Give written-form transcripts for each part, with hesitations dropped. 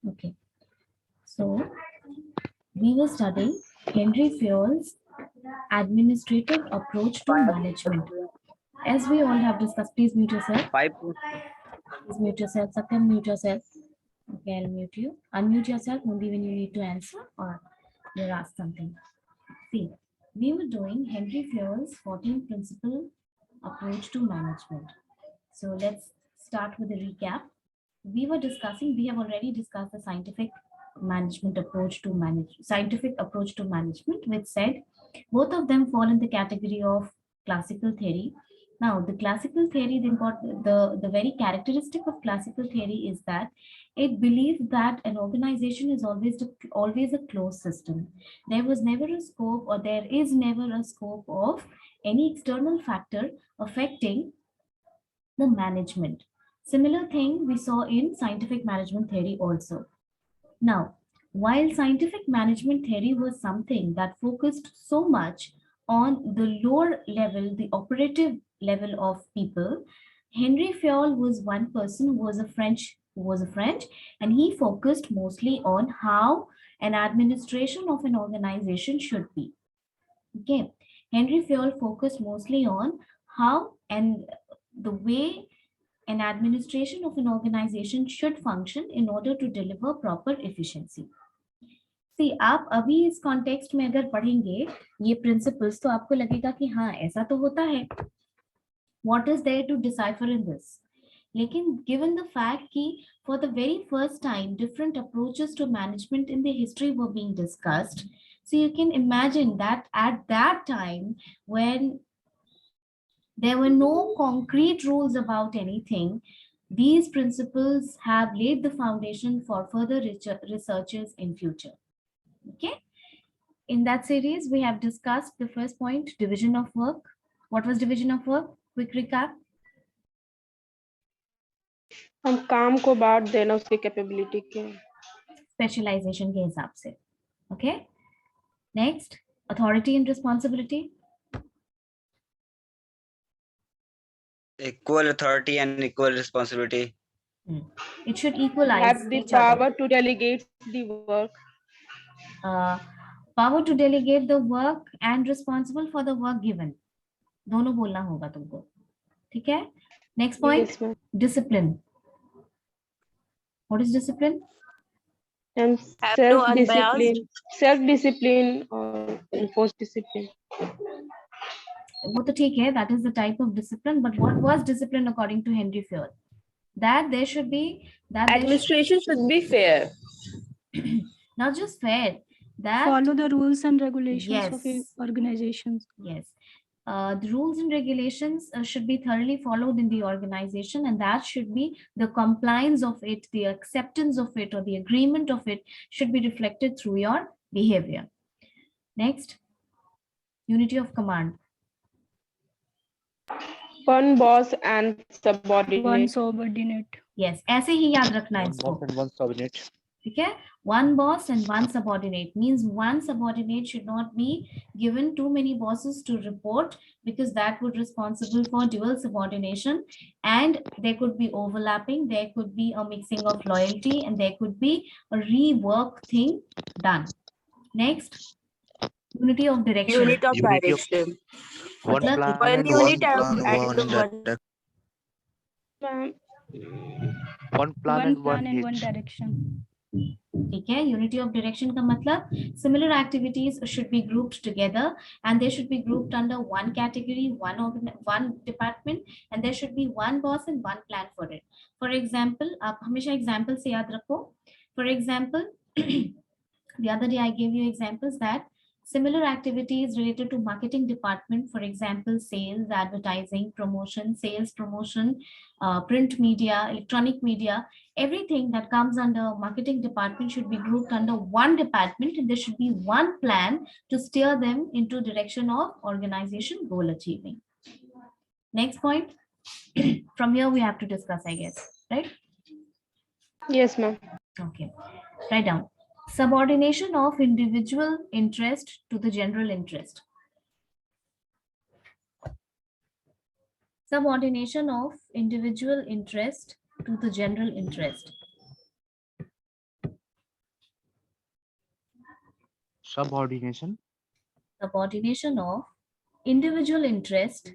Okay, so we were studying Henry Fayol's administrative approach to management. As we all have discussed, please mute yourself. Please mute yourself. Satyam, mute yourself. Okay, I'll mute you. Unmute yourself only when you need to answer or you're asked something. See, we were doing Henry Fayol's 14 principle approach to management. So let's start with a recap. We have already discussed the scientific approach to management, which said both of them fall in the category of classical theory. Now, the classical theory, the very characteristic of classical theory is that it believes that an organization is always a closed system. There was never a scope, or there is never a scope of any external factor affecting the management. Similar thing we saw in scientific management theory also. Now, while scientific management theory was something that focused so much on the lower level, the operative level of people, Henry Fayol was one person who was a French, and he focused mostly on how an administration of an organization should be. Okay, Henry Fayol focused mostly on how and the way an administration of an organization should function in order to deliver proper efficiency. See, आप अभी इस context में अगर पढ़ेंगे ये principles तो आपको लगेगा कि हाँ ऐसा तो होता है. What is there to decipher in this? लेकिन given the fact कि for the very first time different approaches to management in the history were being discussed, so you can imagine that at that time when there were no concrete rules about anything, these principles have laid the foundation for further researches in future. Okay. In that series, we have discussed the first point, division of work. What was division of work? Quick recap. हम काम को बांट देना उसकी capability के Specialization के हिसाब से. Okay. Next, authority and responsibility. Equal authority and equal responsibility. It should equalize. Have the each other. power to delegate the work. Power to delegate the work and responsible for the work given. दोनों बोलना होगा तुमको. ठीक है. Next point, Yes, ma'am. discipline. What is discipline? And self-discipline or enforced discipline. वो तो ठीक है, that is the type of discipline, but what was discipline according to Henry Fayol? That there should be administration should be fair. Not just fair, that follow the rules and regulations of Yes. organizations. Yes, the rules and regulations should be thoroughly followed in the organization, and that should be the compliance of it, the acceptance of it, or the agreement of it should be reflected through your behavior. Next, unity of command. One boss and subordinate. One subordinate. Yes, ऐसे ही याद रखना है इसको. One subordinate. ठीक है. One boss and one subordinate means one subordinate should not be given too many bosses to report, because that would responsible for dual subordination, and there could be overlapping, there could be a mixing of loyalty, and there could be a rework thing done. Next, unity of direction. Unit of direction. One मतलब plan One and unit one and plan, Ma'am, one plan One and plan and hit. one direction. ठीक है. Unity of direction का मतलब similar activities should be grouped together, and they should be grouped under one category, one department, and there should be one boss and one plan for it. For example, आप हमेशा example से याद रखो. For example, the other day I gave you examples that similar activities related to marketing department, for example, sales, advertising, promotion, sales promotion, print media, electronic media, everything that comes under marketing department should be grouped under one department, and there should be one plan to steer them into direction of organization goal achieving. Next point. From here we have to discuss, I guess, right? yes, ma'am. Okay, write down. Subordination of individual interest to the general interest. Subordination of individual interest to the general interest. subordination of individual interest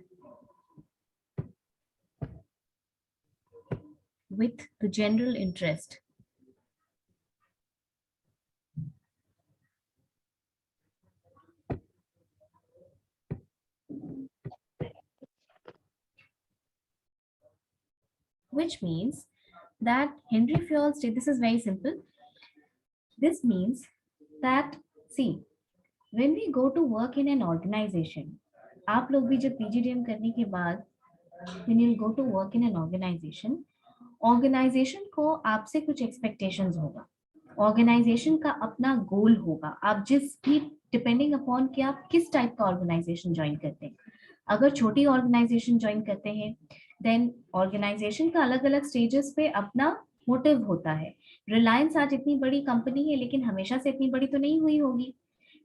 with the general interest. Which means that Henry Fayol stated, this is very simple. This means that, see, when we go to work in an organization, आप लोग भी जब PGDM करने के बाद, when you go to work in an organization को आपसे कुछ expectations होगा, organization का अपना goal होगा, आप जिस भी depending upon कि आप किस type का organization join करते हैं. अगर छोटी organization join करते हैं, then organization का अलग अलग stages पे अपना motive होता है. Reliance आज इतनी बड़ी कंपनी है, लेकिन हमेशा से इतनी बड़ी तो नहीं हुई होगी.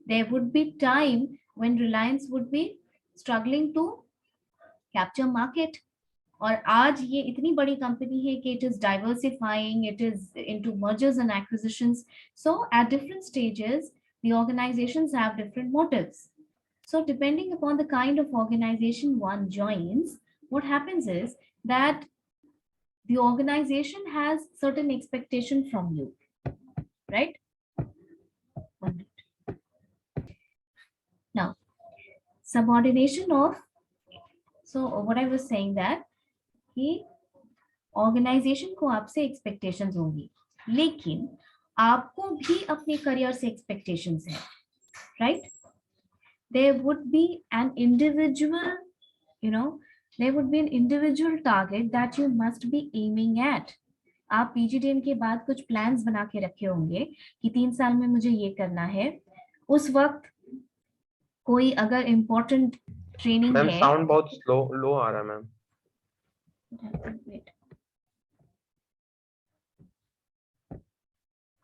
There would be time when Reliance would be struggling to capture market. और आज ये इतनी बड़ी कंपनी है कि it is diversifying, it is into mergers and acquisitions. So at different stages, the organizations have different motives. So depending upon the kind of organization one joins, what happens is that the organization has certain expectation from you, right? Now, subordination of, so what I was saying that कि organisation को आपसे expectations होंगी, लेकिन आपको भी अपने career से expectations है, right? There would be an individual, there would be an individual target that you must be aiming at. आप पीजीडीएम के बाद कुछ प्लान्स बना के रखे होंगे कि 3 साल में मुझे ये करना है. उस वक्त कोई अगर इम्पोर्टेंट ट्रेनिंग है. मैम साउंड बहुत लो आ रहा है ma'am. Wait.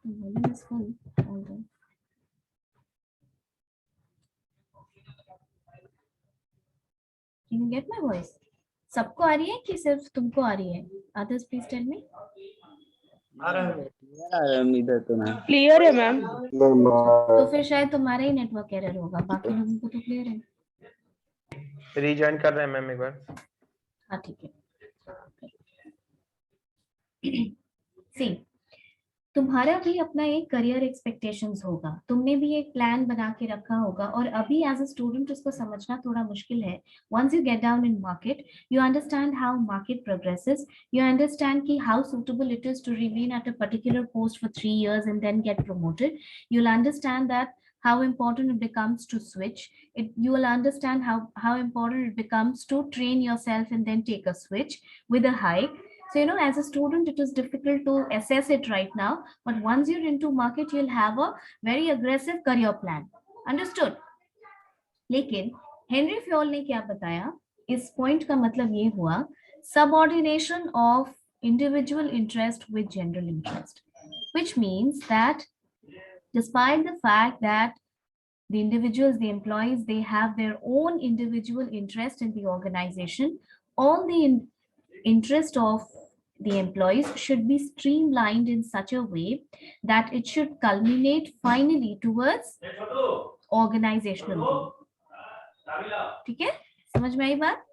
The volume is full. Hold on. Can you get my voice? सबको आ रही है कि सिर्फ तुमको आ रही है? Others, please tell me. आ रहा है इधर तो ना. क्लियर है मैम. तो फिर शायद तुम्हारा ही नेटवर्क एरर होगा, बाकी लोगों को तो क्लियर है. रीजॉइन कर रहे हैं मैम एक बार. हाँ ठीक है. See, तुम्हारा भी अपना एक करियर एक्सपेक्टेशंस होगा, तुमने भी एक प्लान बना के रखा होगा, और अभी एज अ स्टूडेंट उसको समझना थोड़ा मुश्किल है. Once you get down in market, you understand how market progresses, you understand कि how suitable it is to remain at a particular post for 3 years and then get promoted. You'll understand that how important it becomes to switch. You will understand how important it becomes to train yourself and then take a switch with a hike. So, as a student, it is difficult to assess it right now, but once you're into market, you'll have a very aggressive career plan. Understood? लेकिन Henry Fayol ने क्या बताया, इस point का मतलब ये हुआ, subordination of individual interest with general interest, which means that despite the fact that the individuals, the employees, they have their own individual interest in the organization, all the interest of the employees should be streamlined in such a way that it should culminate finally towards organizational goal. ठीक है, समझ में आई बात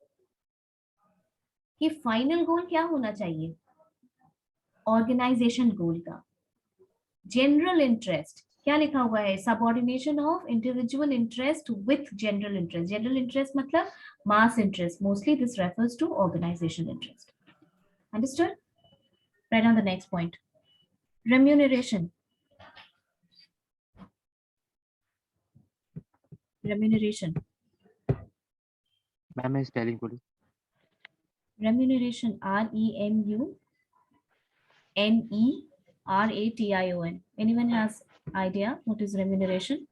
कि final goal क्या होना चाहिए organisation गोल का. जनरल इंटरेस्ट क्या लिखा हुआ है, subordination of individual interest with general interest. General interest मतलब mass interest. Mostly this refers to organisation interest. Understood? Right on the next point. Remuneration. Remuneration. Ma'am मैं स्पेलिंग बोली. Remuneration. REMUNERATION. Anyone has idea what is remuneration?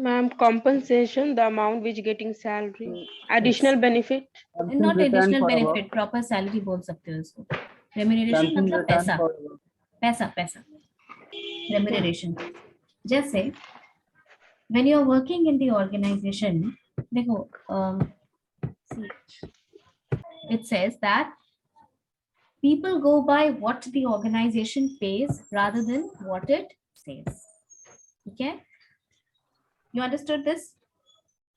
Ma'am, compensation, the amount which getting salary, additional benefit. Not additional benefit, proper salary बोल सकते हो इसको. Remuneration मतलब पैसा, पैसा पैसा. Remuneration. जैसे when you are working in the organization, देखो, see, it says that people go by what the organization pays rather than what it says. Okay, you understood this?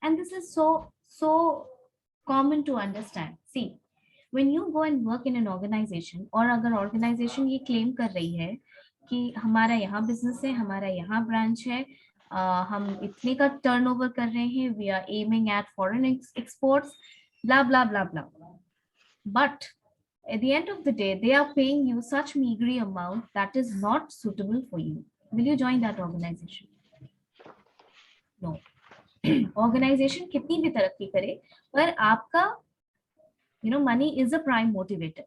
And this is so common to understand. See, when you go and work in an organization, और अगर organization ये claim कर रही है कि हमारा यहाँ business है, हमारा यहाँ branch है, हम इतने का turnover कर रहे हैं, we are aiming at foreign exports, blah blah blah blah, but at the end of the day they are paying you such meager amount that is not suitable for you. Will you join that organization? No. Organisation कितनी भी तरक्की करे, पर आपका money is a prime motivator.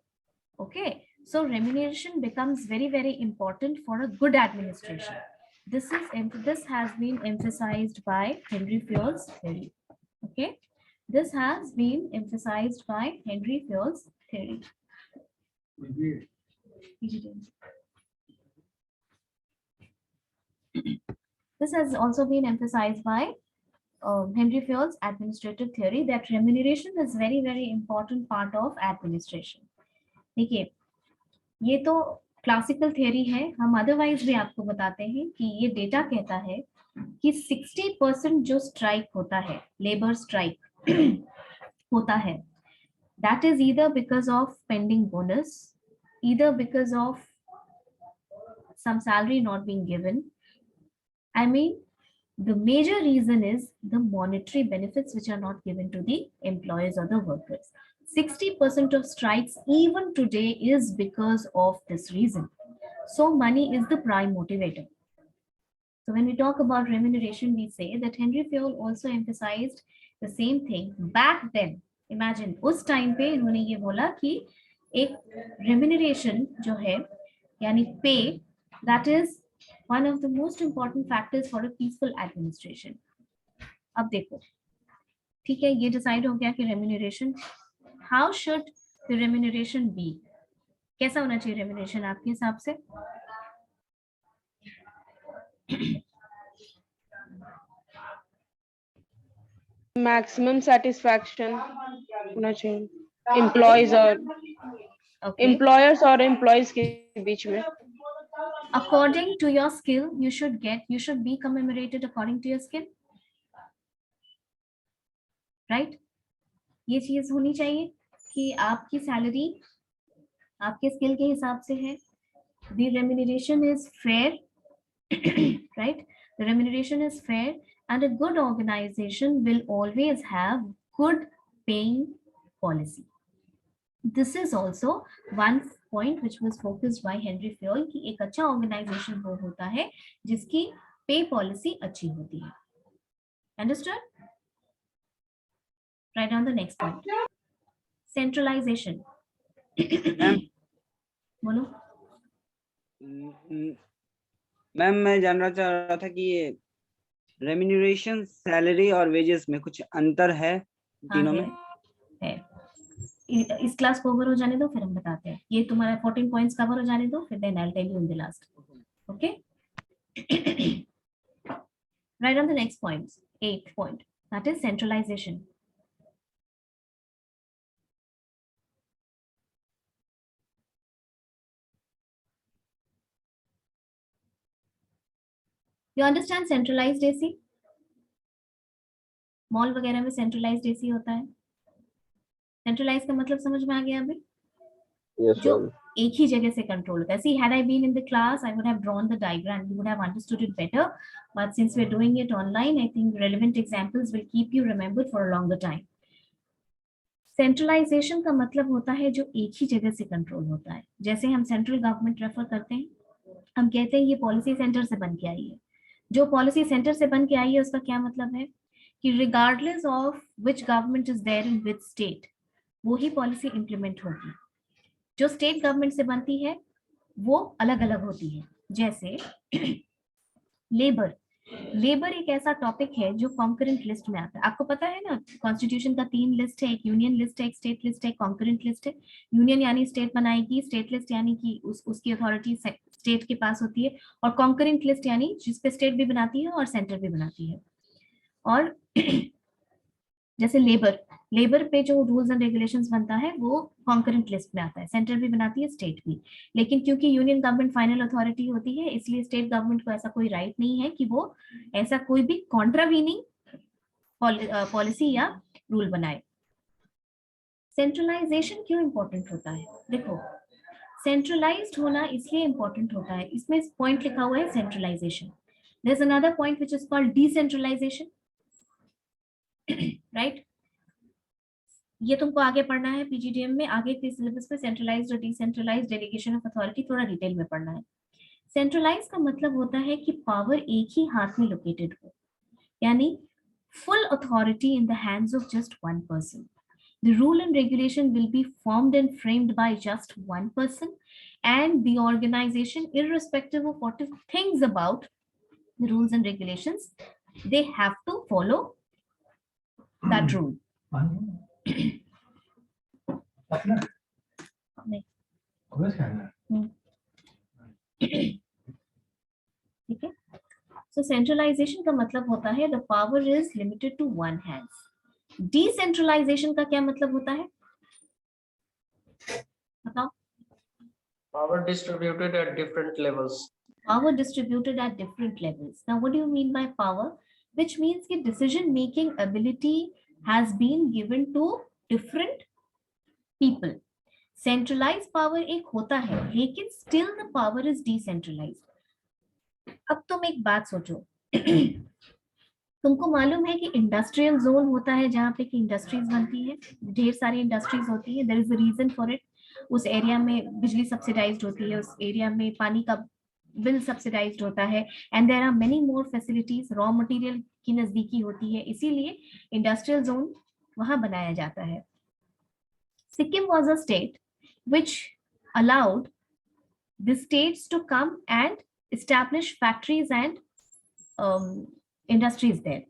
Okay, so remuneration becomes very very important for a good administration. This has been emphasized by Henry Fayol's theory. Okay, this has been emphasized by Henry Fayol's theory. This has also been emphasized by Henry Fayol's administrative theory, that remuneration is very very important part of administration. देखिए, ये तो classical theory है, हम otherwise भी आपको बताते हैं कि ये डेटा कहता है कि 60% जो स्ट्राइक होता है, लेबर स्ट्राइक होता है, that is either because of pending bonus, either because of some salary not being given. I mean, the major reason is the monetary benefits which are not given to the employees or the workers. 60% of strikes even today is because of this reason. So money is the prime motivator. So when we talk about remuneration, we say that Henry Fayol also emphasized the same thing back then. Imagine उस time पे इन्होंने ये बोला कि एक remuneration जो है, यानी pay, that is one of the most important factors for a peaceful administration. अब देखो, ठीक है, ये डिसाइड हो गया कि remuneration, how should the remuneration be? कैसा होना चाहिए remuneration आपके हिसाब से? मैक्सिमम सेटिस्फैक्शन होना चाहिए एम्प्लॉयज और एम्प्लॉयर्स और एम्प्लॉयज के बीच में. According to your skill, you should be commemorated according to your skill, right? ये चीज होनी चाहिए कि आपकी सैलरी आपके स्किल के हिसाब से है. The remuneration is fair, right? The remuneration is fair, and a good organization will always have good paying policy. This is also one point which was focused by Henry Fayol कि एक अच्छा organization वो होता है जिसकी pay policy अच्छी होती है. Understood? Right on the next point. Centralization. बोलो. मैम मैं जानना चाह रहा था कि ये रेम्यूनरेशन, सैलरी और वेजेस में कुछ अंतर है तीनों में? है. इस क्लास को ओवर हो जाने दो, फिर हम बताते हैं. ये तुम्हारा 14 पॉइंट्स कवर हो जाने दो, फिर then I will tell you in the last. Okay, right on the next point, 8th point, that is centralization. You understand centralized AC? मॉल वगैरह में centralized AC होता है. सेंट्रलाइज का मतलब समझ में आ गया अभी? Yes, जो ma'am. एक ही जगह से कंट्रोल होता है. See, had I been in the class, I would have drawn the diagram. You would have understood it better. But since we're doing it online, I think relevant examples will keep you remembered for a longer time. Centralisation का मतलब होता है जो एक ही जगह से control होता है. जैसे हम सेंट्रल गवर्नमेंट रेफर करते हैं, हम कहते हैं ये पॉलिसी सेंटर से बन के आई है. जो पॉलिसी सेंटर से बन के आई है उसका क्या मतलब है कि regardless of which government is there in which state, वो ही पॉलिसी इंप्लीमेंट होगी. जो स्टेट गवर्नमेंट से बनती है वो अलग अलग होती है. जैसे लेबर एक ऐसा टॉपिक है जो कॉन्करेंट लिस्ट में आता है. आपको पता है ना, कॉन्स्टिट्यूशन का 3 लिस्ट है, एक यूनियन लिस्ट है, एक स्टेट लिस्ट है, एक कॉन्करेंट लिस्ट है. यूनियन यानी स्टेट बनाएगी, स्टेट लिस्ट यानी कि उसकी अथॉरिटी स्टेट के पास होती है, और कॉन्करेंट लिस्ट यानी जिसपे स्टेट भी बनाती है और सेंटर भी बनाती है. और जैसे लेबर पे जो रूल्स एंड रेगुलेशंस बनता है वो कॉन्करेंट लिस्ट में आता है, सेंट्रल भी बनाती है, स्टेट भी। लेकिन क्योंकि यूनियन गवर्नमेंट फाइनल अथॉरिटी होती है, इसलिए स्टेट गवर्नमेंट को ऐसा कोई राइट नहीं है कि वो ऐसा कोई भी कॉन्ट्रावीनिंग पॉलिसी या रूल बनाए। सेंट्रलाइजेशन क्यों इंपॉर्टेंट होता है? देखो, सेंट्रलाइज्ड होना इसलिए इंपॉर्टेंट होता है, इसमें पॉइंट लिखा हुआ है centralisation. There is another point which is called decentralisation, right? ये तुमको आगे पढ़ना है पीजीडीएम में, आगे के सिलेबस में सेंट्रलाइज्ड और डिसेंट्रलाइज्ड डेलीगेशन ऑफ अथॉरिटी थोड़ा डिटेल में पढ़ना है। सेंट्रलाइज का मतलब होता है कि पावर एक ही हाथ में लोकेटेड हो, यानी full authority in the hands of just one person. The rule and regulation will be formed and framed by just one person, and the organization, irrespective of what it thinks about the rules and regulations, they have to follow that rule. ठीक है? So centralization का मतलब होता है the power is limited to one hands. Decentralization का क्या मतलब होता है? बताओ। Power distributed at different levels. Power distributed at different levels. Now, what do you mean by power? Which means कि decision making ability has been given to different people. Centralized power एक होता है, लेकिन still the power is decentralized. अब तुम एक बात सोचो, तुमको मालूम है कि इंडस्ट्रियल जोन होता है जहाँ पे कि इंडस्ट्रीज बनती है, ढेर सारी इंडस्ट्रीज होती है, there is a reason for it. उस एरिया में बिजली सब्सिडाइज्ड होती है, उस एरिया में पानी का बिल सब्सिडाइज्ड होता है, and there are many more facilities, raw material की नजदीकी होती है, इसीलिए इंडस्ट्रियल जोन वहां बनाया जाता है। Sikkim was a state which allowed the states to come and establish factories and industries there.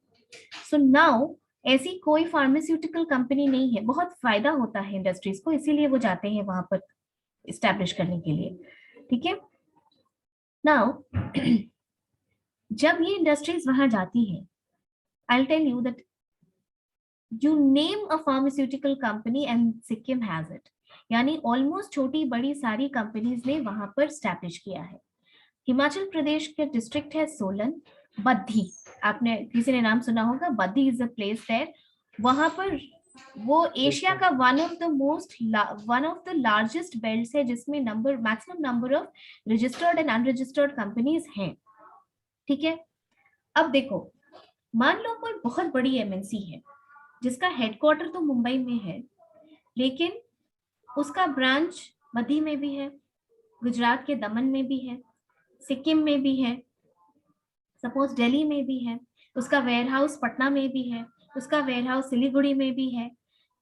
So now ऐसी कोई फार्मास्यूटिकल कंपनी नहीं है, बहुत फायदा होता है इंडस्ट्रीज को, इसीलिए वो जाते हैं वहां पर इस्टेब्लिश करने के लिए, ठीक है? नाउ जब ये इंडस्ट्रीज वहां जाती है, I'll tell you that you name a pharmaceutical company and Sikkim has it, यानी ऑलमोस्ट छोटी बड़ी सारी कंपनीज ने वहां पर स्टैब्लिश किया है। हिमाचल प्रदेश के डिस्ट्रिक्ट है सोलन, बद्दी, आपने किसी ने नाम सुना होगा, Baddi is a place there. वहां पर वो एशिया का one of the largest belts है, जिसमें maximum number of registered and unregistered companies हैं, ठीक है? अब देखो, मान लो कोई बहुत बड़ी एमएनसी है जिसका हेडक्वार्टर तो मुंबई में है, लेकिन उसका ब्रांच बद्दी में भी है, गुजरात के दमन में भी है, सिक्किम में भी है, सपोज दिल्ली में भी है, उसका वेयरहाउस पटना में भी है, उसका वेयरहाउस सिलीगुड़ी में भी है।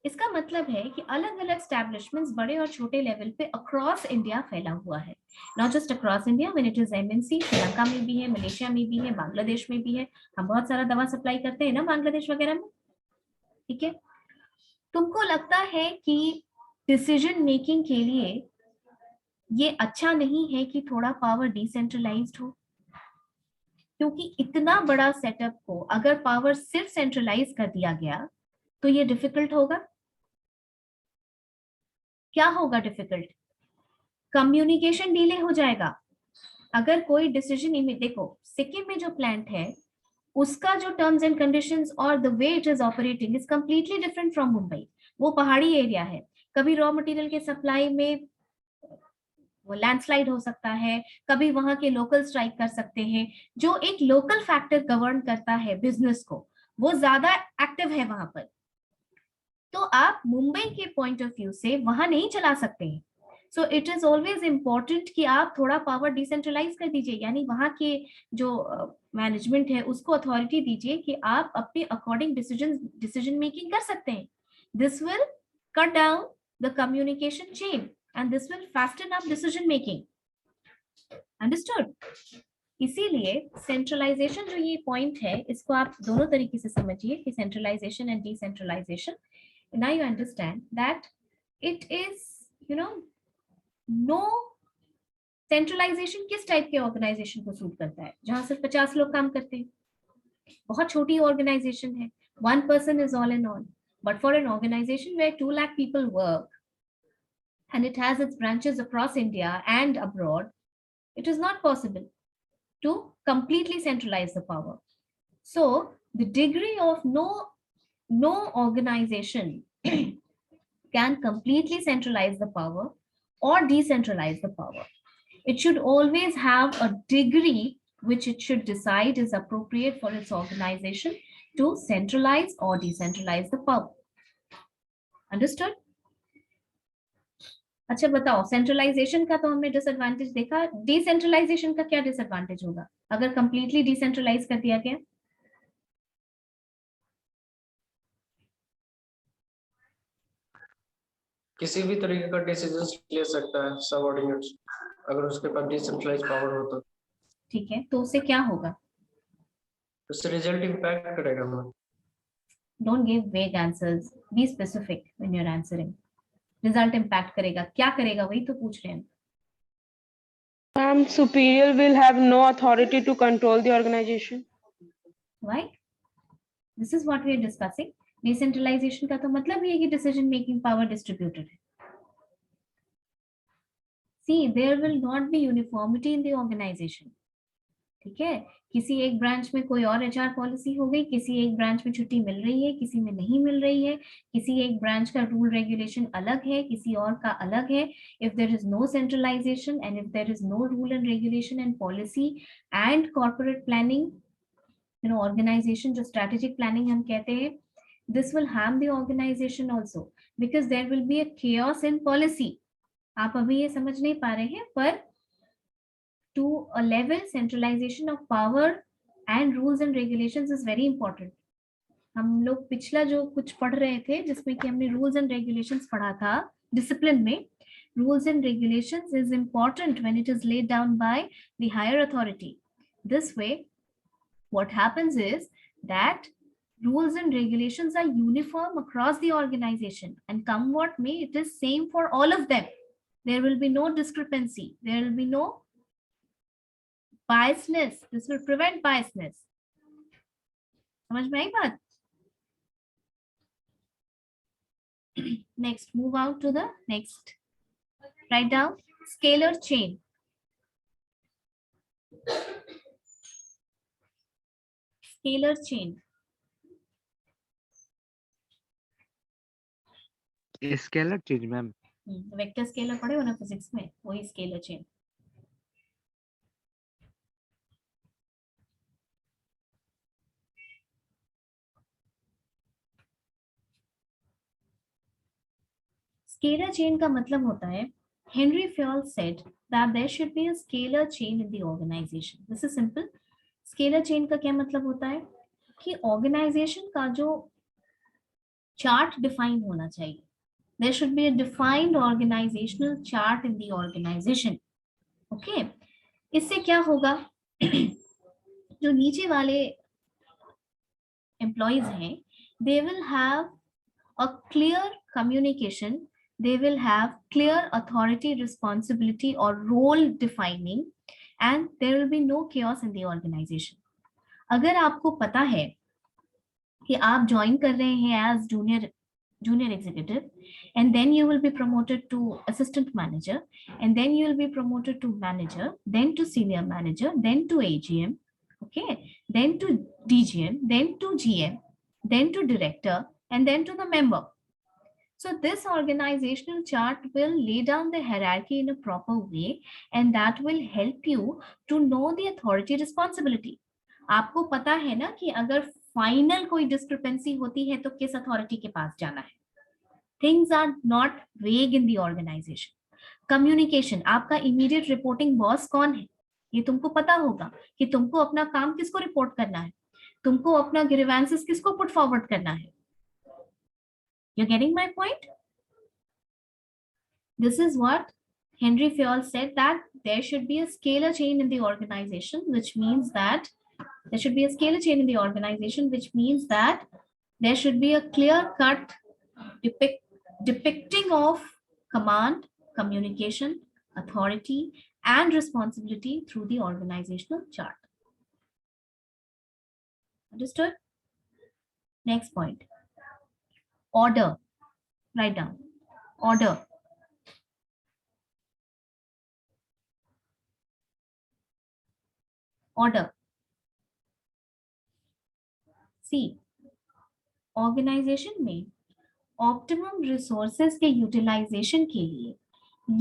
इसका मतलब है कि अलग अलग एस्टैब्लिशमेंट्स बड़े और छोटे लेवल पे अक्रॉस इंडिया फैला हुआ है, not just across India, when it is MNC, Sri Lanka में भी है, मलेशिया में भी है, बांग्लादेश में भी है। हम बहुत सारा दवा सप्लाई करते हैं ना बांग्लादेश वगैरह में, ठीक है? तुमको लगता है कि डिसीजन मेकिंग के लिए ये अच्छा नहीं है कि थोड़ा पावर डिसेंट्रलाइज्ड हो? क्योंकि इतना बड़ा सेटअप को अगर पावर सिर्फ सेंट्रलाइज कर दिया गया तो ये डिफिकल्ट होगा। क्या होगा डिफिकल्ट? कम्युनिकेशन डिले हो जाएगा। अगर कोई डिसीजन में, देखो सिक्किम में जो प्लांट है उसका जो टर्म्स एंड कंडीशंस और the way it is operating is completely different from Mumbai. वो पहाड़ी एरिया है, कभी रॉ मटेरियल के सप्लाई में वो लैंडस्लाइड हो सकता है, कभी वहां के लोकल स्ट्राइक कर सकते हैं। जो एक लोकल फैक्टर गवर्न करता है बिजनेस को, वो ज्यादा एक्टिव है वहां पर। तो आप मुंबई के पॉइंट ऑफ व्यू से वहां नहीं चला सकते हैं। So it is always important कि आप थोड़ा पावर डिसेंट्रलाइज कर दीजिए, यानी वहां के जो मैनेजमेंट है उसको अथॉरिटी दीजिए कि आप अपने अकॉर्डिंग डिसीजन मेकिंग कर सकते हैं। This will cut down the communication chain and this will fasten up decision making. Understood? इसीलिए सेंट्रलाइजेशन जो ये पॉइंट है, इसको आप दोनों तरीके से समझिए कि centralisation and decentralisation. Now you understand that it is no centralisation किस टाइप के ऑर्गेनाइजेशन को सूट करता है? जहां सिर्फ 50 लोग काम करते हैं, बहुत छोटी ऑर्गेनाइजेशन है, One person is all in all. But for an organization where 2 lakh people work and it has its branches across India and abroad, it is not possible to completely centralize the power. So the degree of no organization can completely centralize the power or decentralize the power. It should always have a degree which it should decide is appropriate for its organization to centralize or decentralize the power. Understood? अच्छा बताओ, centralisation का तो हमने disadvantage देखा, decentralisation का क्या disadvantage होगा अगर कंप्लीटली डिसेंट्रलाइज कर दिया गया? किसी भी तरीके का डिसीजन ले सकता है सबऑर्डिनेट्स, अगर उसके पास डिसेंट्रलाइज पावर हो तो। ठीक है, तो उससे क्या होगा? उससे रिजल्ट इम्पैक्ट करेगा। Ma'am don't give vague answers, be specific when you are answering. Result impact करेगा, क्या करेगा वही तो पूछ रहे हैं। Ma'am, superior will have no authority to control the organization. Why? This is what we are discussing. Decentralisation का तो मतलब ये है कि डिसीजन मेकिंग पावर डिस्ट्रीब्यूटेड है। See, there will not be uniformity in the organization. ठीक है, किसी एक ब्रांच में कोई और एचआर पॉलिसी हो गई, किसी एक ब्रांच में छुट्टी मिल रही है, किसी में नहीं मिल रही है, किसी एक ब्रांच का रूल रेगुलेशन अलग है, किसी और का अलग है। If there is no centralisation and if there is no rule and regulation and policy and corporate planning, organisation जो स्ट्रेटेजिक प्लानिंग हम कहते हैं, this will harm the organization also because there will be a chaos in policy. आप अभी ये समझ नहीं पा रहे हैं, पर to a level centralization of power and rules and regulations is very important. हम लोग पिछला जो कुछ पढ़ रहे थे जिसमें कि हमने rules and regulations पढ़ा था discipline में, rules and regulations is important when it is laid down by the higher authority. This way what happens is that rules and regulations are uniform across the organization, and come what may, it is same for all of them. There will be no discrepancy, there will be no biasness. This will prevent biasness. समझ में आई बात? Next, move out to the next. Write down scalar chain. Scalar chain. Scalar change ma'am. Vector scalar पढ़े हो ना physics में, वही scalar chain. Scalar chain का मतलब होता है, Henry Fayol said that there should be a scalar chain in the organization. This is simple. Scalar chain का क्या मतलब होता है कि ऑर्गेनाइजेशन का जो चार्ट डिफाइन होना चाहिए। There should be a defined organizational chart in the organization. Okay. इससे क्या होगा, जो नीचे वाले employees हैं, they will have a clear communication, they will have clear authority, responsibility or role defining, and there will be no chaos in the organization. अगर आपको पता है कि आप ज्वाइन कर रहे हैं as junior executive, and then you will be promoted to assistant manager, and then you will be promoted to manager, then to senior manager, then to AGM, okay, then to DGM, then to GM, then to director, and then to the member. So this organizational chart will lay down the hierarchy in a proper way, and that will help you to know the authority responsibility. आपको पता है ना कि अगर final कोई discrepancy होती है तो किस अथॉरिटी के पास जाना है। थिंग्स आर नॉट वेग इन द ऑर्गेनाइजेशन। कम्युनिकेशन, आपका इमीडिएट रिपोर्टिंग बॉस कौन है ये तुमको पता होगा कि तुमको अपना काम किसको रिपोर्ट करना है, तुमको अपना ग्रीवेंसेस किसको पुट फॉरवर्ड करना है। You getting my point? This is what Henry Fayol said, that there should be a scalar chain in the organization, which means that there should be a scalar chain in the organization, which means that there should be a clear-cut depicting of command, communication, authority, and responsibility through the organizational chart. Understood? Next point. Order. Write down. Order. Order. See, organisation में optimum resources के utilisation के लिए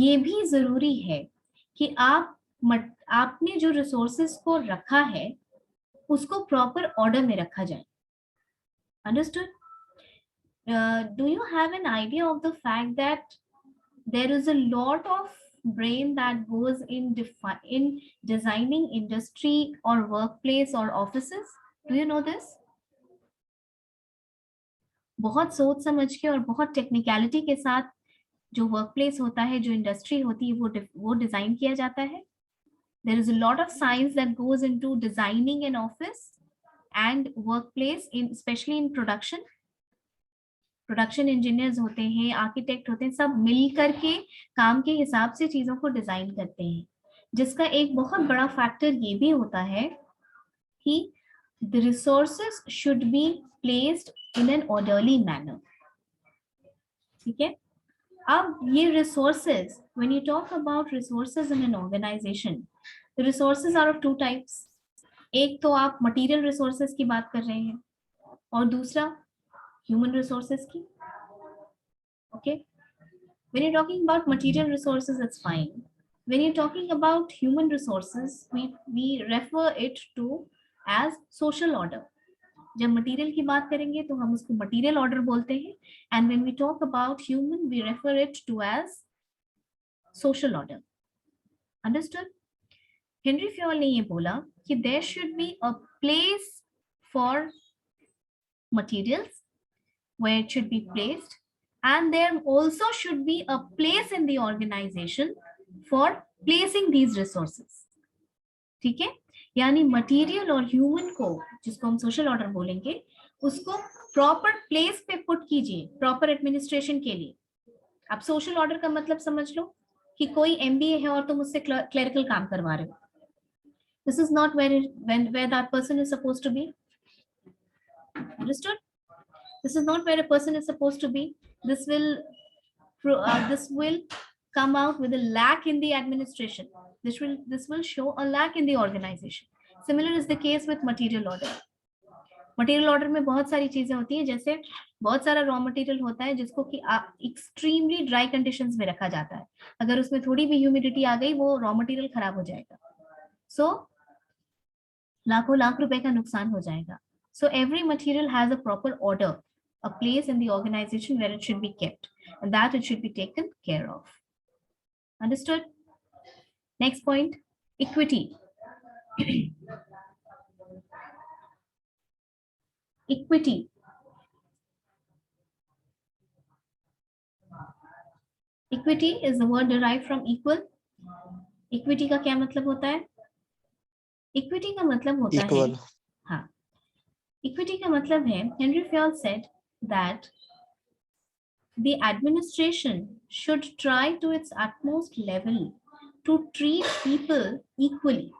ये भी जरूरी है कि आपने जो रिसोर्सेज को रखा है उसको प्रॉपर ऑर्डर में रखा जाए. Understood? Do you have an idea of the fact that there is a lot of brain that goes in designing industry or workplace or offices? Do you know this? बहुत सोच समझ के और बहुत technicality के साथ जो वर्कप्लेस होता है, जो इंडस्ट्री होती है, वो डिजाइन किया जाता है. There is a lot of science that goes into designing an office and workplace, especially in production. Production engineers होते हैं, आर्किटेक्ट होते हैं, सब मिल करके काम के हिसाब से चीजों को डिजाइन करते हैं, जिसका एक बहुत बड़ा फैक्टर ये भी होता है कि the resources should be placed in an orderly manner. ठीक है? अब ये resources, when you talk about resources in an organization, the resources are of two types. एक तो आप material resources की बात कर रहे हैं और दूसरा human resources की. Okay? When you're talking about material resources, it's fine. When you're talking about human resources, we refer it to as social order. जब मटेरियल की बात करेंगे तो हम उसको मटेरियल ऑर्डर बोलते हैं, and when we talk about human we refer it to as social order. Understood? Henri Fayol ने ये बोला कि there should be a place for materials where it should be placed, and there also should be a place in the organization for placing these resources. ठीक है? यानी material और human को, जिसको हम सोशल ऑर्डर बोलेंगे, उसको प्रॉपर प्लेस पे पुट कीजिए प्रॉपर एडमिनिस्ट्रेशन के लिए. आप सोशल ऑर्डर का मतलब समझ लो कि कोई एमबीए है और तुम उससे क्लरिकल काम करवा रहे हो. This is not where that person is supposed to be. Understood? This is not where a person is supposed to be. This will come out with a lack in the administration. This will show a lack in the organization. Similar is the case with material order. Material order में बहुत सारी चीजें होती हैं, जैसे बहुत सारा raw material होता है जिसको कि एक्सट्रीमली ड्राई कंडीशंस में रखा जाता है. अगर उसमें थोड़ी भी ह्यूमिडिटी आ गई, वो रॉ मटेरियल खराब हो जाएगा. सो लाखों लाख रुपए का नुकसान हो जाएगा. So every material has a proper order, a place in the organization where it should be kept, and that it should be taken care of. Understood? Next point, equity. Equity. Equity is the word derived from equal. Equity का क्या मतलब होता है? Equity का मतलब होता है, हाँ, equity का मतलब है, Henry Fayol said that the administration should try to its utmost level to treat people equally.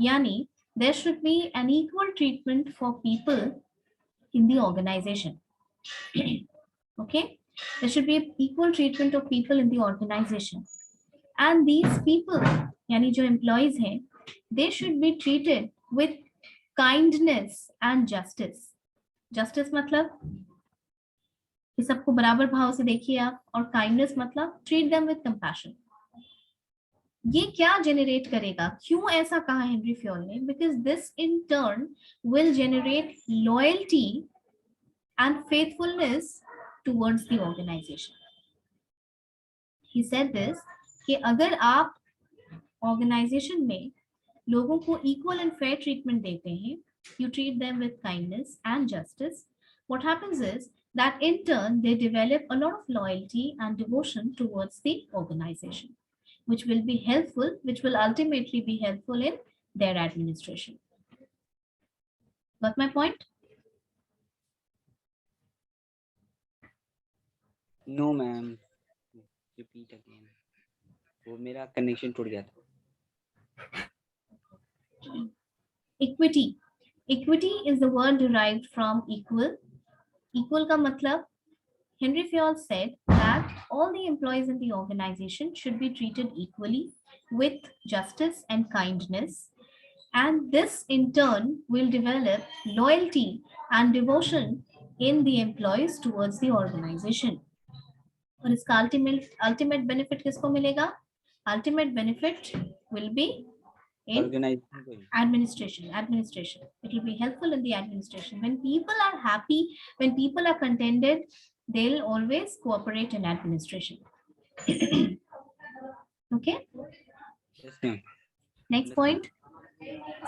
Yani there should be an equal treatment for people in the organization. Okay? There should be equal treatment of people in the organization. And these people, yani jo employees hain, they should be treated with kindness and justice. Justice मतलब कि सबको बराबर भाव से देखिए आप, और kindness मतलब ट्रीट देम विद कंपैशन. ये क्या जेनरेट करेगा? क्यों ऐसा कहा हेनरी फ्योल ने? Because this in turn will generate loyalty and faithfulness towards the organisation. He said this कि अगर आप ऑर्गेनाइजेशन में लोगों को इक्वल एंड फेयर ट्रीटमेंट देते हैं, you treat them with kindness and justice, what happens is that in turn they develop a lot of loyalty and devotion towards the organization, which will be helpful, which will ultimately be helpful in their administration. Got my point? No ma'am, repeat again. वो मेरा connection टूट गया था. Equity. Equity is the word derived from equal, Equal का मतलब Henry Fayol said that all the employees in the organization should be treated equally with justice and kindness, and this in turn will develop loyalty and devotion in the employees towards the organization. और इसका ultimate benefit किसको मिलेगा? Ultimate benefit will be in organisation को ही। administration. It will be helpful in the administration. When people are happy, when people are contented, they'll always cooperate in administration. Okay. Yes, ma'am. Next point,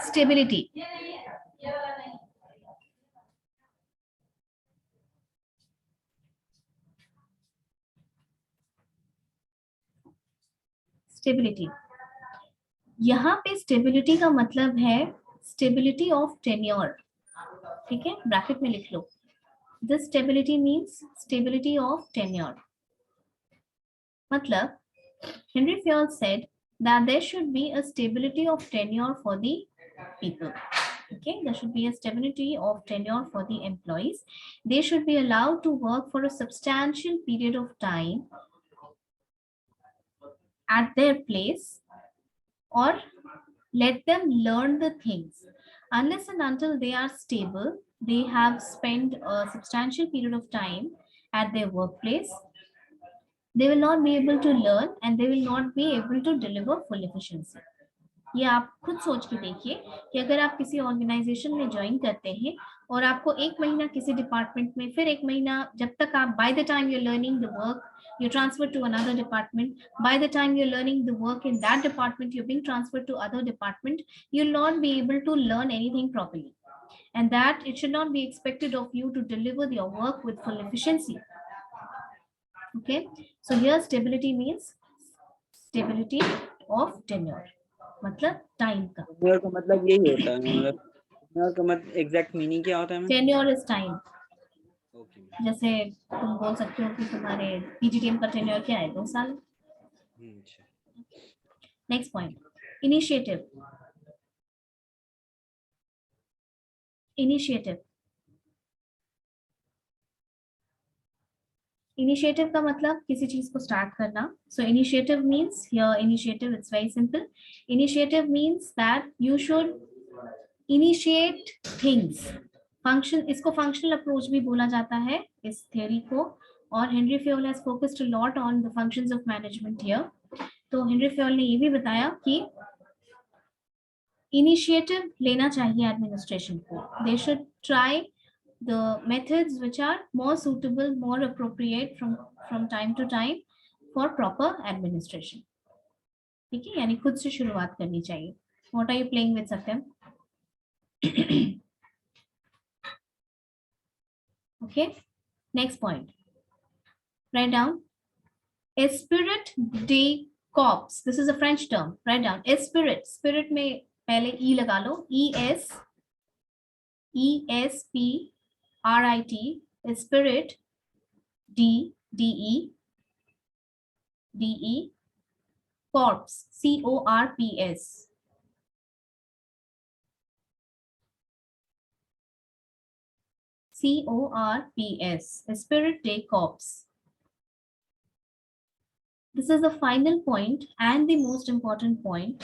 stability. Stability. यहाँ पे stability का मतलब है stability of tenure, ठीक है, bracket में लिख लो. This stability means stability of tenure. मतलब Henry Fayol said that there should be a stability of tenure for the people. Okay, there should be a stability of tenure for the employees. They should be allowed to work for a substantial period of time at their place, or let them learn the things. Unless and until they are stable, they have spent a substantial period of time at their workplace, they will not be able to learn and they will not be able to deliver full efficiency. ये आप खुद सोच के देखिए कि अगर आप किसी ऑर्गेनाइजेशन में ज्वाइन करते हैं और आपको एक महीना किसी डिपार्टमेंट में, फिर एक महीना, जब तक आप by the time you are learning the work, you transfer to another department. By the time you're learning the work in that department, you're being transferred to other department, you'll not be able to learn anything properly, and that it should not be expected of you to deliver your work with full efficiency. Okay, so here stability means stability of tenure, मतलब time का. Tenure का मतलब यही होता है, मतलब tenure का मतलब एग्जैक्ट मीनिंग क्या होता है ma'am? Tenure is time. Okay, जैसे तुम बोल सकते हो कि तुम्हारे पीजीडीएम का टेन्योर क्या है, 2 साल. अच्छा. Next point, initiative. Initiative initiative का मतलब किसी चीज को स्टार्ट करना. So initiative means, here initiative it's very simple. Initiative means that you should initiate things. Function, इसको फंक्शनल अप्रोच भी बोला जाता है इस थ्योरी को, और Henry Fayol has focused a lot on the functions of management here. तो Henry Fayol ने ये भी बताया कि इनिशिएटिव लेना चाहिए एडमिनिस्ट्रेशन को. They should try the methods which are more suitable, more appropriate from time to time for proper administration. ठीक है, यानी खुद से शुरुआत करनी चाहिए. What are you playing with, Satyam? Okay, next point. Write down Esprit de corps. This is a French term. Write down Esprit. Spirit में पहले E लगा लो. ESPRIT is spirit. DE corps, CORPS. Spirit Day Corps. This is the final point and the most important point,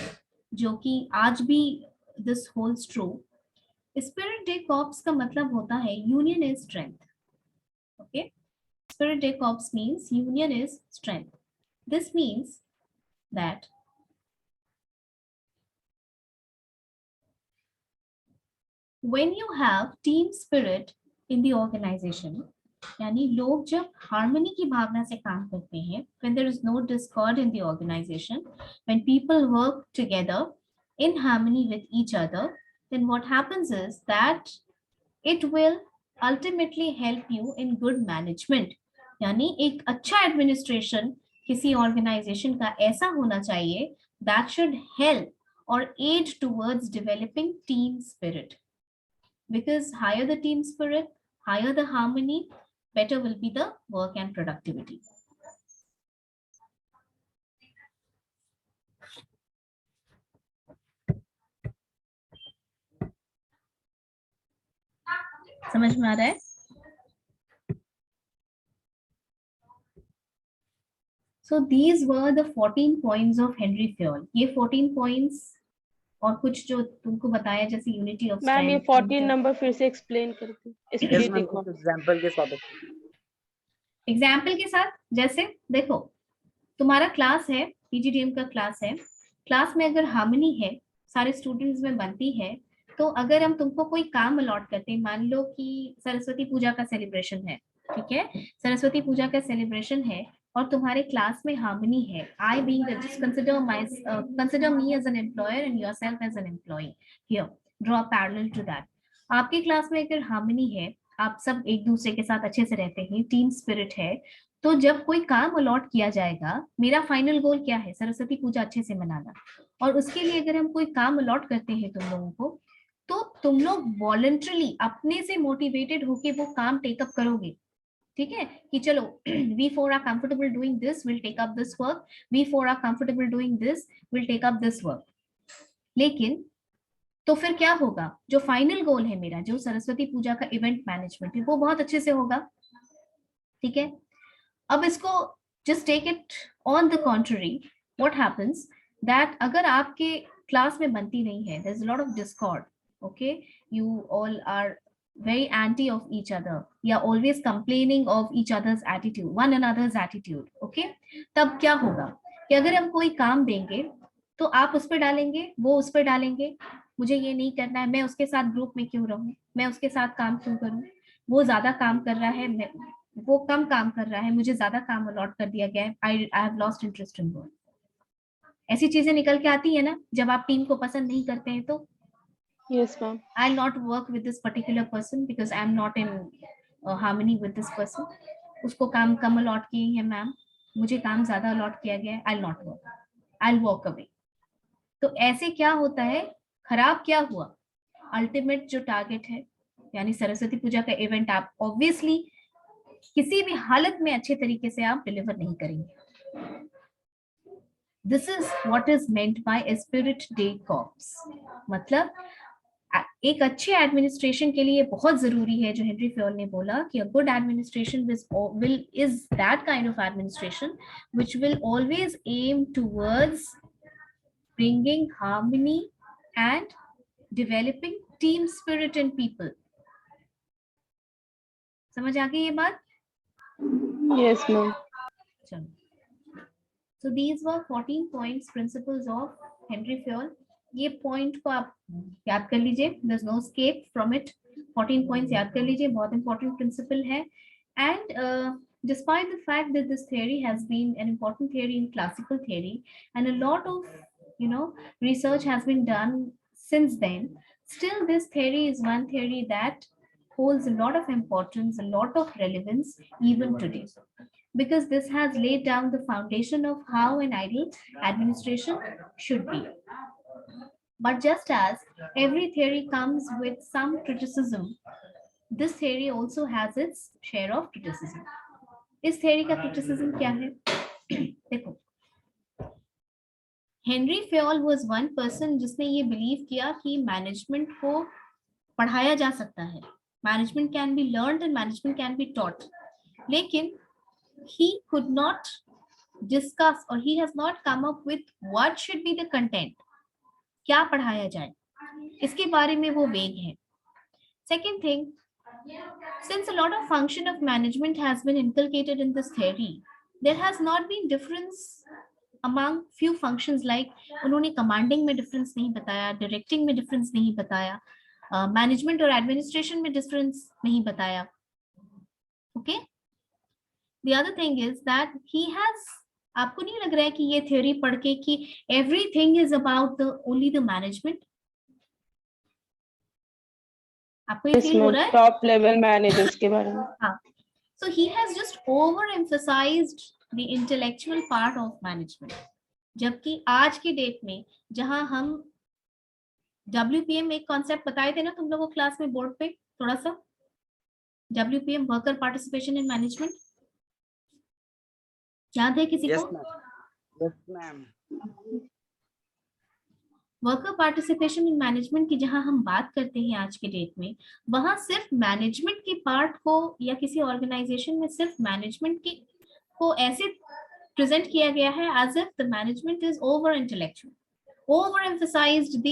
जो कि आज भी this holds true. Spirit Day Corps का मतलब होता है union is strength. Okay, Spirit Day Corps means union is strength. This means that when you have team spirit in the organization, यानी लोग जब हार्मनी की भावना से काम करते हैं, when there is no discord in the organization, when people work together in harmony with each other, then what happens is that it will ultimately help you in good management. यानी एक अच्छा administration किसी organisation का ऐसा होना चाहिए that should help or aid towards developing team spirit. Because higher the team spirit, higher the harmony, better will be the work and productivity. समझ में आ रहा है? So these were the 14 points of Henry Fayol. ये 14 points और कुछ जो तुमको बताया जैसे यूनिटी ऑफ मैम ये 14 नंबर फिर से एक्सप्लेन कर दो यस स्पिरिट मैम, कुछ एग्जांपल के साथ। एग्जाम्पल के साथ। जैसे देखो, तुम्हारा क्लास है, पीजीडीएम का क्लास है, क्लास में अगर हार्मनी है, सारे स्टूडेंट्स में बनती है, तो अगर हम तुमको कोई काम अलॉट करते हैं, मान लो कि सरस्वती पूजा का सेलिब्रेशन है, ठीक है, सरस्वती पूजा का सेलिब्रेशन है और तुम्हारे क्लास में हार्मनी है, I being just consider me as an employer and yourself as an employee, here draw parallel to that. आपके क्लास में अगर हार्मनी है, आप सब एक दूसरे के साथ अच्छे से रहते हैं, टीम स्पिरिट है, तो जब कोई काम अलॉट किया जाएगा, मेरा फाइनल गोल क्या है, सरस्वती पूजा अच्छे से मनाना, और उसके लिए अगर हम कोई काम अलॉट करते हैं तुम लोगों को, तो तुम लोग वॉलंटरली अपने से मोटिवेटेड होके वो काम टेकअप करोगे, ठीक है, कि चलो we four are comfortable doing this, we'll take up this work, we four are comfortable doing this, we'll take up this work। लेकिन तो फिर क्या होगा, जो फाइनल गोल है मेरा, जो सरस्वती पूजा का इवेंट मैनेजमेंट है, वो बहुत अच्छे से होगा, ठीक है। अब इसको just take it on the contrary, what happens that अगर आपके क्लास में बनती नहीं है, there's a lot of discord, okay, you all are very anti of each other, you are always complaining of each other's attitude, one another's attitude, okay, तब क्या होगा कि अगर हम कोई काम देंगे तो आप उस पर डालेंगे, वो उस पर डालेंगे, मुझे ये नहीं करना है, मैं उसके साथ ग्रुप में क्यों रहूं, मैं उसके साथ काम क्यों करूं, वो ज्यादा काम कर रहा है, मैं वो कम काम कर रहा है, मुझे ज्यादा काम अलॉट कर दिया गया है, I have lost interest in work. ऐसी चीजें निकल के आती है ना, जब आप टीम को पसंद नहीं करते हैं तो yes ma'am I'll not work with this particular person because I'm not in harmony with this person। उसको काम कम अलॉट किए हैं मैम, मुझे काम ज्यादा अलॉट किया गया है, I'll not work, I'll walk away। तो ऐसे क्या होता है, खराब क्या हुआ, अल्टीमेट जो टारगेट है, यानी सरस्वती पूजा का इवेंट आप ऑब्वियसली किसी भी हालत में अच्छे तरीके से आप डिलीवर नहीं करेंगे। This is what is meant by spirit day corps. मतलब एक अच्छे एडमिनिस्ट्रेशन के लिए बहुत जरूरी है, जो हेनरी फ्योल ने बोला कि a good administration will is that kind of administration which will always aim towards bringing harmony and developing team spirit in people. समझ आ गई ये बात? यस मैम चलो, so these were 14 points principles of Henry Fayol। ये point को आप याद कर लीजिए, there's no escape from it। 14 points याद कर लीजिए, बहुत important principle है। And despite the fact that this theory has been an important theory in classical theory and a lot of research has been done since then, still this theory is one theory that holds a lot of importance, a lot of relevance even today, because this has laid down the foundation of how an ideal administration should be। But just as every theory comes with some criticism, this theory also has its share of criticism। इस theory का criticism क्या है? देखो, Henry Fayol was one person जिसने ये believe किया कि management को पढ़ाया जा सकता है, management can be learned and management can be taught, लेकिन he could not discuss or he has not come up with what should be the content, क्या पढ़ाया जाए, इसके बारे में वो वेग है। Second thing, since a lot of function of management has been inculcated in this theory, there has not been difference among few functions, like उन्होंने commanding में difference नहीं बताया, directing में difference नहीं बताया, management और administration में difference नहीं बताया, okay? The other thing is that he has, आपको नहीं लग रहा है कि ये थ्योरी पढ़ के कि everything is about the only the management? आपको ये फील हो रहा है? टॉप लेवल मैनेजर्स के बारे में। हाँ, so he has just overemphasized the intellectual part of management, जबकि आज की डेट में जहां हम WPM एक कॉन्सेप्ट बताए थे ना तुम लोगों क्लास में बोर्ड पे, थोड़ा सा WPM worker participation in management, याद है किसी को? Yes ma'am. Worker participation in management की जहां हम बात करते हैं आज के डेट में, वहां सिर्फ मैनेजमेंट के पार्ट को या किसी ऑर्गेनाइजेशन में सिर्फ मैनेजमेंट की को ऐसे प्रेजेंट किया गया है as if the management is over intellectual, over emphasised the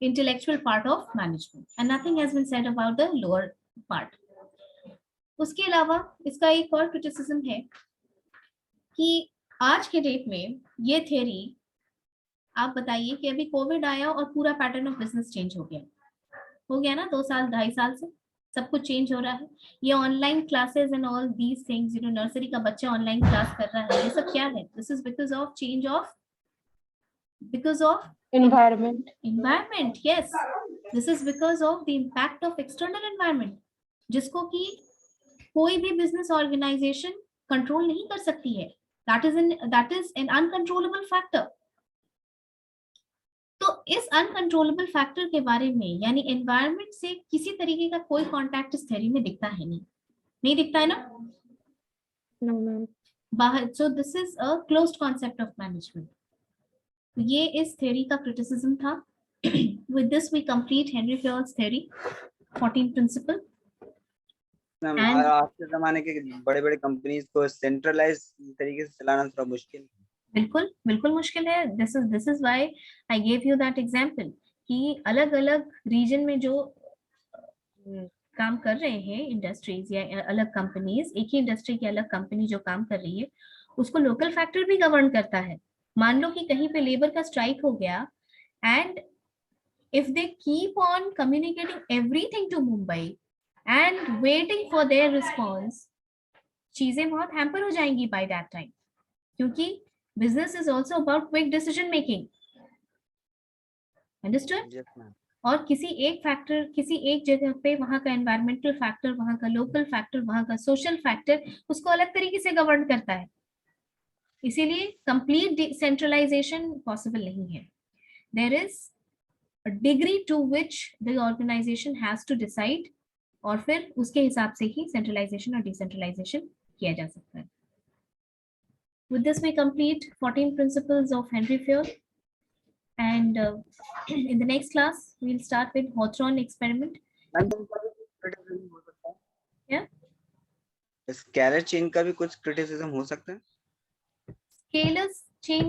intellectual part of management and nothing has been said about the lower part. उसके अलावा इसका एक और क्रिटिसिज्म है कि आज के डेट में ये थियरी, आप बताइए कि अभी कोविड आया और पूरा पैटर्न ऑफ बिजनेस चेंज हो गया ना, 2 साल 2.5 साल से सब कुछ चेंज हो रहा है। ये online classes and all these things, you know, nursery का बच्चा ऑनलाइन क्लास कर रहा है, ये सब क्या है? This is because of change of, because of environment, yes, this is because of the impact of external environment, जिसको कि कोई भी बिजनेस ऑर्गेनाइजेशन कंट्रोल नहीं कर सकती है। that is an uncontrollable factor। तो इस अनकंट्रोलेबल फैक्टर के बारे में, यानी एनवायरनमेंट से किसी तरीके का कोई कांटेक्ट इस थ्योरी में दिखता है नहीं दिखता है ना? No, ma'am. बाहर, so this is a closed concept of management. ये इस थ्योरी का क्रिटिसिज्म था। With this we complete Henri Fayol's theory 14 principle. आज के जमाने के बड़े-बड़े कंपनीज को सेंट्रलाइज तरीके से चलाना थोड़ा मुश्किल है। बिल्कुल मुश्किल है। This is why I gave you that example कि अलग-अलग रीजन में जो काम कर रहे हैं इंडस्ट्रीज या अलग कंपनीज, एक ही इंडस्ट्री की अलग कंपनी जो काम कर रही है, उसको लोकल फैक्टर भी गवर्न करता है। मान लो कि कहीं पे लेबर का स्ट्राइक हो गया and if they keep on communicating everything to Mumbai and waiting for their response, चीजें बहुत हैम्पर हो जाएंगी बाय दैट टाइम, क्योंकि business is also about quick decision making. Understood? Yes, ma'am. और किसी एक फैक्टर, किसी एक जगह पे वहां का एनवायरमेंटल फैक्टर, वहां का लोकल फैक्टर, वहां का सोशल फैक्टर उसको अलग तरीके से गवर्न करता है। इसीलिए कंप्लीट डिसेंट्रलाइजेशन पॉसिबल नहीं है। There is a degree to which the organisation has to decide, और फिर उसके हिसाब से ही सेंट्रलाइजेशन और डिसेंट्रलाइजेशन किया जा सकता है। With this we complete 14 principles of Henry Fayol, and in the next class we'll start with Hawthorne experiment. Ma'am, इनका भी कुछ criticism हो सकता है? क्या? स्केलर चेन का भी कुछ क्रिटिसिज्म हो सकता है? Scalars